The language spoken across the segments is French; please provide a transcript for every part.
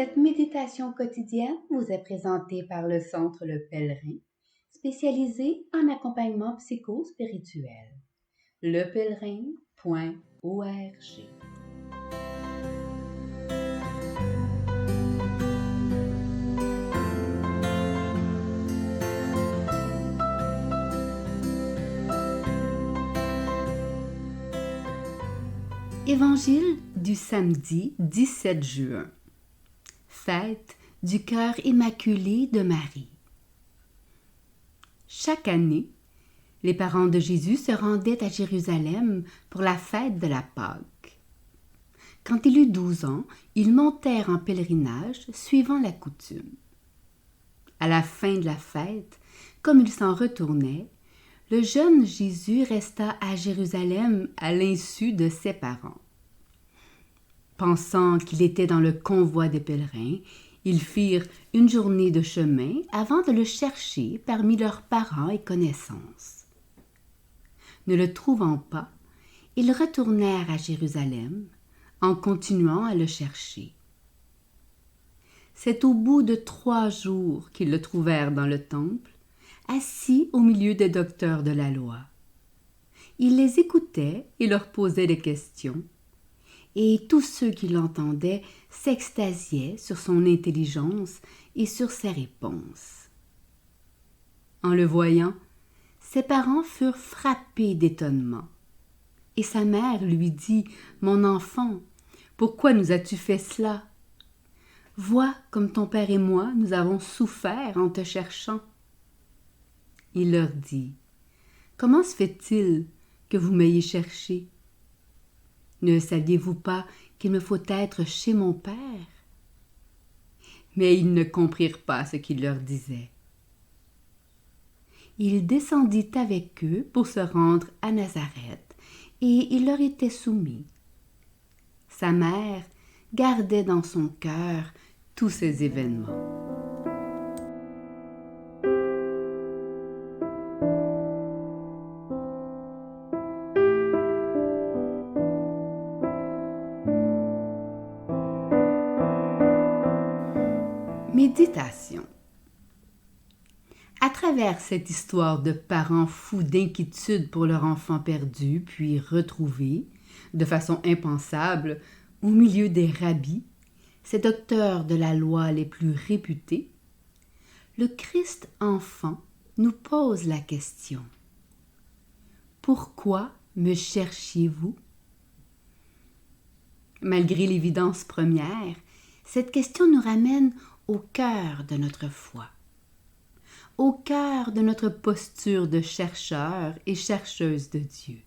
Cette méditation quotidienne vous est présentée par le Centre Le Pèlerin, spécialisé en accompagnement psycho-spirituel. lepèlerin.org. Évangile du samedi 17 juin. Fête du cœur immaculé de Marie. Chaque année, les parents de Jésus se rendaient à Jérusalem pour la fête de la Pâque. Quand il eut 12 ans, ils montèrent en pèlerinage suivant la coutume. À la fin de la fête, comme ils s'en retournaient, le jeune Jésus resta à Jérusalem à l'insu de ses parents. Pensant qu'il était dans le convoi des pèlerins, ils firent une journée de chemin avant de le chercher parmi leurs parents et connaissances. Ne le trouvant pas, ils retournèrent à Jérusalem en continuant à le chercher. C'est au bout de 3 jours qu'ils le trouvèrent dans le temple, assis au milieu des docteurs de la loi. Il les écoutait et leur posait des questions, et tous ceux qui l'entendaient s'extasiaient sur son intelligence et sur ses réponses. En le voyant, ses parents furent frappés d'étonnement. Et sa mère lui dit : « Mon enfant, pourquoi nous as-tu fait cela ? Vois comme ton père et moi, nous avons souffert en te cherchant. » Il leur dit : « Comment se fait-il que vous m'ayez cherché ? Ne saviez-vous pas qu'il me faut être chez mon père ? » Mais ils ne comprirent pas ce qu'il leur disait. Il descendit avec eux pour se rendre à Nazareth, et il leur était soumis. Sa mère gardait dans son cœur tous ces événements. Méditation. À travers cette histoire de parents fous d'inquiétude pour leur enfant perdu, puis retrouvé, de façon impensable, au milieu des rabbis, ces docteurs de la loi les plus réputés, le Christ enfant nous pose la question : pourquoi me cherchiez-vous ? Malgré l'évidence première, cette question nous ramène au cœur de notre foi, au cœur de notre posture de chercheur et chercheuse de Dieu.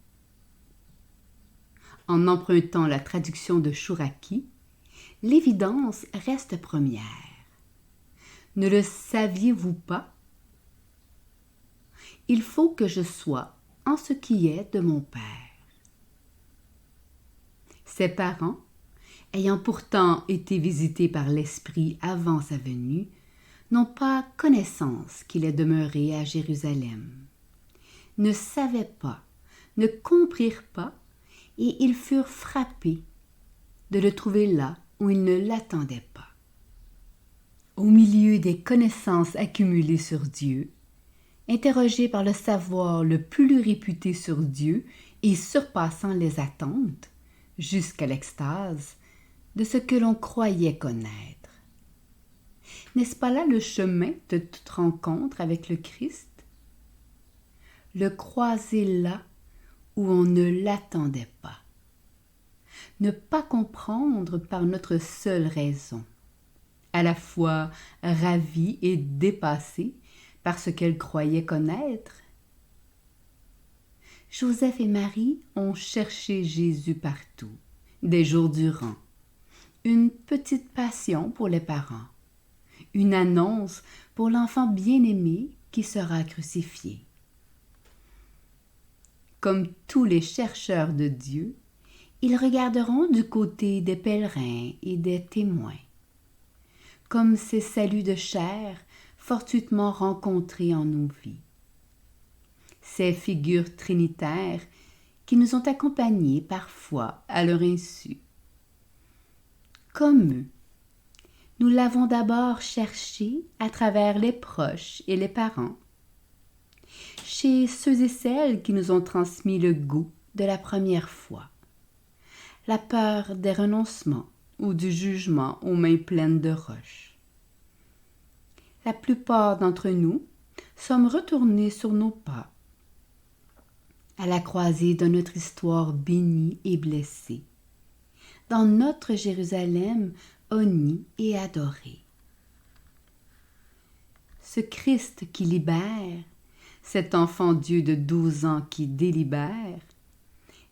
En empruntant la traduction de Chouraki, l'évidence reste première. Ne le saviez-vous pas ? Il faut que je sois en ce qui est de mon Père. Ses parents, ayant pourtant été visités par l'Esprit avant sa venue, n'ont pas connaissance qu'il est demeuré à Jérusalem, ne savaient pas, ne comprirent pas, et ils furent frappés de le trouver là où ils ne l'attendaient pas. Au milieu des connaissances accumulées sur Dieu, interrogés par le savoir le plus réputé sur Dieu et surpassant les attentes, jusqu'à l'extase, de ce que l'on croyait connaître. N'est-ce pas là le chemin de toute rencontre avec le Christ ? Le croiser là où on ne l'attendait pas. Ne pas comprendre par notre seule raison, à la fois ravie et dépassée par ce qu'elle croyait connaître. Joseph et Marie ont cherché Jésus partout, des jours durant. Une petite passion pour les parents, une annonce pour l'enfant bien-aimé qui sera crucifié. Comme tous les chercheurs de Dieu, ils regarderont du côté des pèlerins et des témoins, comme ces saluts de chair fortuitement rencontrés en nos vies. Ces figures trinitaires qui nous ont accompagnés parfois à leur insu. Comme eux, Nous l'avons d'abord cherché à travers les proches et les parents, chez ceux et celles qui nous ont transmis le goût de la première fois, la peur des renoncements ou du jugement aux mains pleines de roches. La plupart d'entre nous sommes retournés sur nos pas, à la croisée de notre histoire bénie et blessée, dans notre Jérusalem honnie et adorée. Ce Christ qui libère, cet enfant Dieu de 12 ans qui délibère,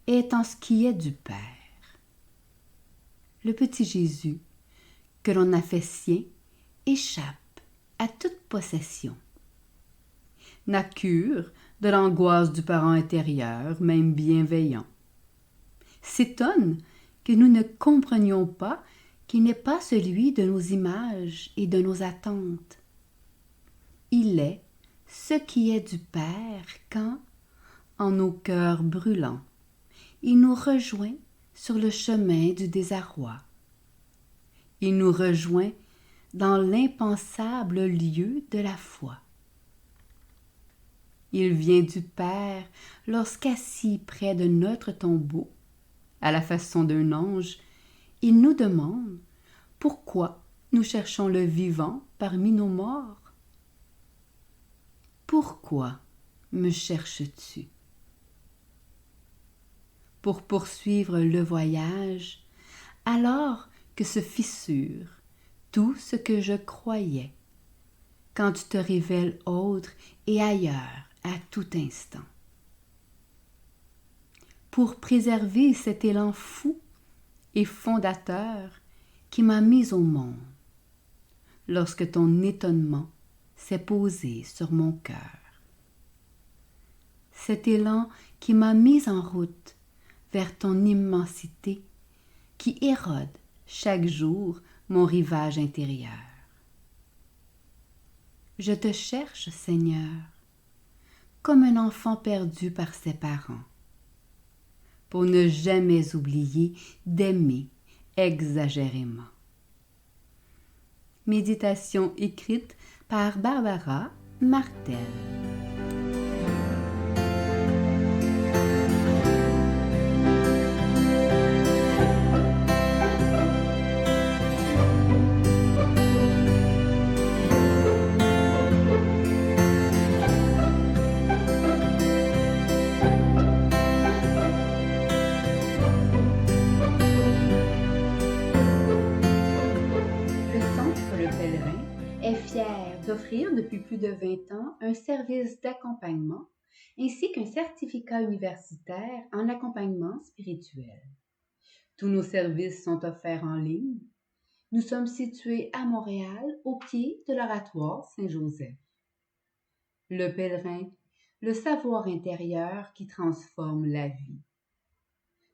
est en ce qui est du Père. Le petit Jésus, que l'on a fait sien, échappe à toute possession. Na cure de l'angoisse du parent intérieur, même bienveillant. S'étonne que nous ne comprenions pas qu'il n'est pas celui de nos images et de nos attentes. Il est ce qui est du Père quand, en nos cœurs brûlants, il nous rejoint sur le chemin du désarroi. Il nous rejoint dans l'impensable lieu de la foi. Il vient du Père lorsqu'assis près de notre tombeau, à la façon d'un ange, il nous demande pourquoi nous cherchons le vivant parmi nos morts. Pourquoi me cherches-tu? Pour poursuivre le voyage, alors que se fissure tout ce que je croyais, quand tu te révèles autre et ailleurs à tout instant. Pour préserver cet élan fou et fondateur qui m'a mis au monde, lorsque ton étonnement s'est posé sur mon cœur. Cet élan qui m'a mis en route vers ton immensité, qui érode chaque jour mon rivage intérieur. Je te cherche, Seigneur, comme un enfant perdu par ses parents, pour ne jamais oublier d'aimer exagérément. Méditation écrite par Barbara Martel. Le Centre Le Pèlerin est fier d'offrir depuis plus de 20 ans un service d'accompagnement ainsi qu'un certificat universitaire en accompagnement spirituel. Tous nos services sont offerts en ligne. Nous sommes situés à Montréal, au pied de l'Oratoire Saint-Joseph. Le Pèlerin, le savoir intérieur qui transforme la vie.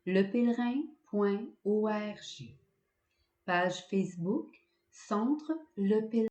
lepèlerin.org. Page Facebook, Centre Le Pèlerin.